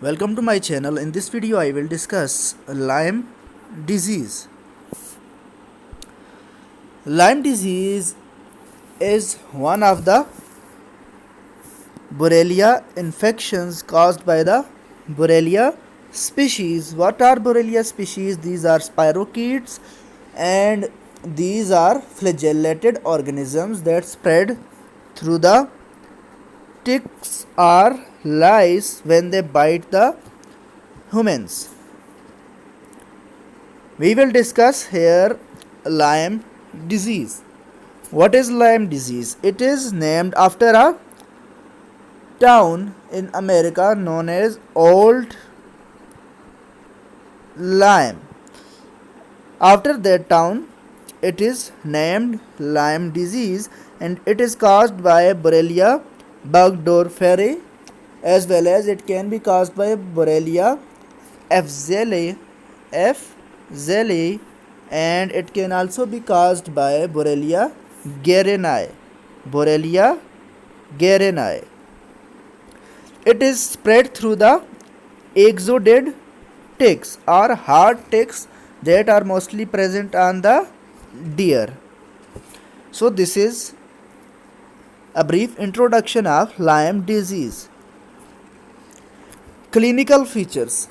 Welcome to my channel. In this video I will discuss Lyme disease. Lyme disease is one of the Borrelia infections caused by the Borrelia species. What are Borrelia species? These are spirochetes and these are flagellated organisms that spread through the ticks or lice when they bite the humans. We will discuss here Lyme disease. What is Lyme disease? It is named after a town in America known as Old Lyme. After that town, it is named Lyme disease and it is caused by Borrelia burgdorferi, as well as it can be caused by Borrelia fzeli, and it can also be caused by Borrelia guerini. Borrelia guerini. It is spread through the exuded ticks or hard ticks that are mostly present on the deer. So this is a brief introduction of Lyme disease. Clinical features.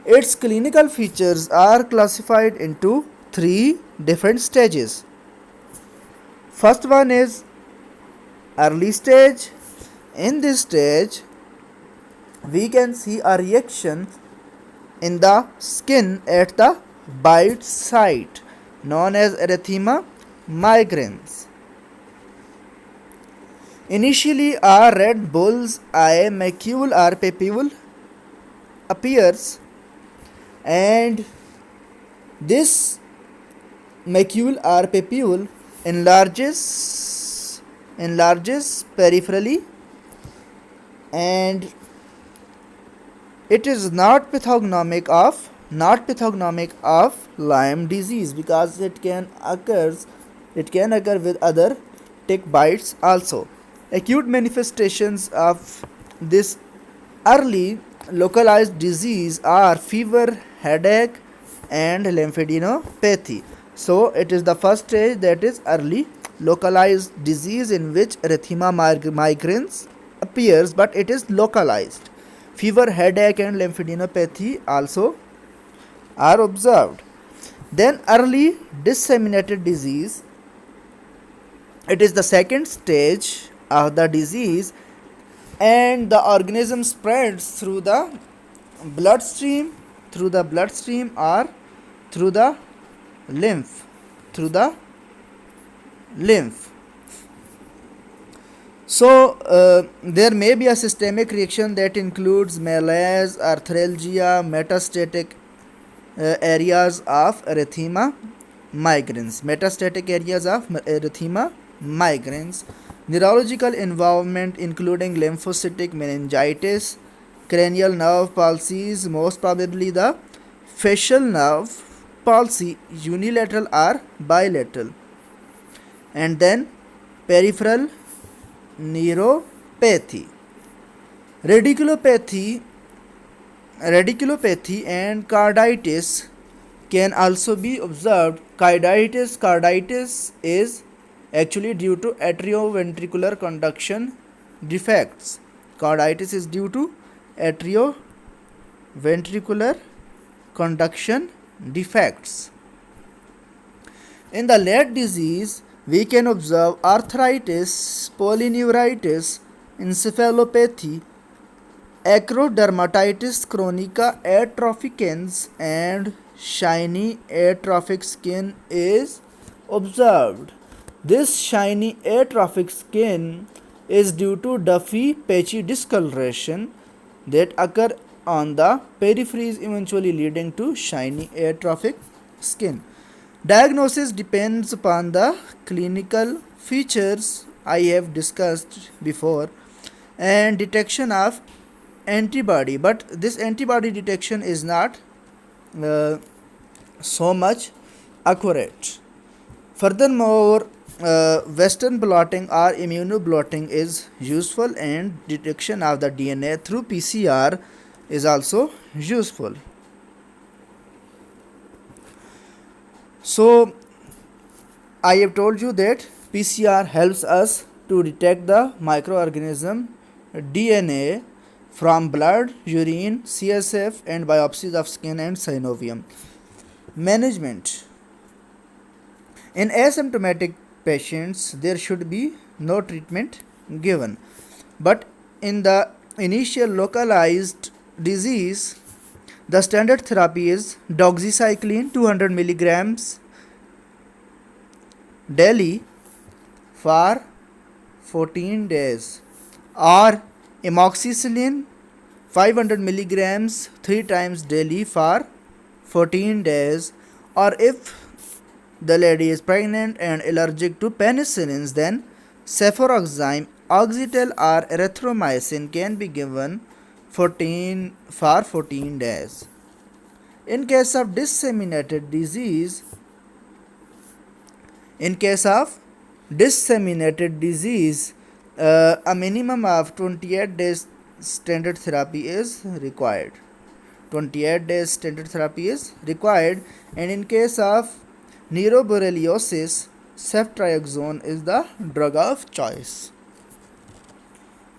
Its clinical features are classified into three different stages. First one is early stage. In this stage, we can see a reaction in the skin at the bite site known as erythema migrans. Initially, a red bull's eye macule or papule appears, and this macule or papule enlarges peripherally, and it is not pathognomic of Lyme disease because it can occur with other tick bites also. Acute manifestations of this early localized disease are fever, headache, and lymphadenopathy. So it is the first stage, that is early localized disease, in which erythema migrans appears, but it is localized. Fever, headache, and lymphadenopathy also are observed. Then early disseminated disease. It is the second stage of the disease, and the organism spreads through the bloodstream or through the lymph. So there may be a systemic reaction that includes malaise, arthralgia, metastatic areas of erythema migrans. Neurological involvement including lymphocytic meningitis, cranial nerve palsies, most probably the facial nerve palsy, unilateral or bilateral, and then peripheral neuropathy. Radiculopathy and carditis can also be observed. Carditis is actually due to atrioventricular conduction defects. Carditis is due to atrioventricular conduction defects. In the late disease, we can observe arthritis, polyneuritis, encephalopathy, acrodermatitis chronica atropicans, and shiny atrophic skin is observed. This shiny atrophic skin is due to duffy patchy discoloration that occur on the peripheries, eventually leading to shiny atrophic skin. Diagnosis depends upon the clinical features I have discussed before and detection of antibody, but this antibody detection is not so much accurate. Furthermore, Western blotting or immunoblotting is useful, and detection of the DNA through PCR is also useful. So I have told you that PCR helps us to detect the microorganism DNA from blood, urine, CSF and biopsies of skin and synovium. Management. In asymptomatic patients, there should be no treatment given. But in the initial localized disease, the standard therapy is doxycycline 200 milligrams daily for 14 days, or amoxicillin 500 milligrams 3 times daily for 14 days, or if the lady is pregnant and allergic to penicillins, then cefuroxime, oxetel or erythromycin can be given 14 days. In case of disseminated disease, a minimum of 28 days standard therapy is required. 28 days standard therapy is required, and in case of neuroborreliosis, ceftriaxone is the drug of choice.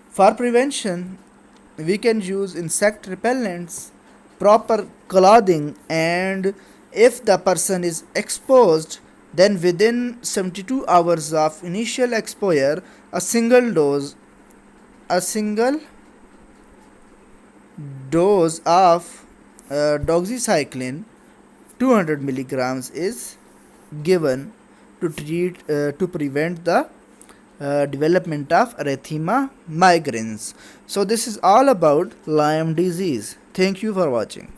For prevention, we can use insect repellents, proper clothing, and if the person is exposed, then within 72 hours of initial exposure, a single dose of doxycycline 200 milligrams is given to prevent the development of erythema migrans. So this is all about Lyme disease. Thank you for watching.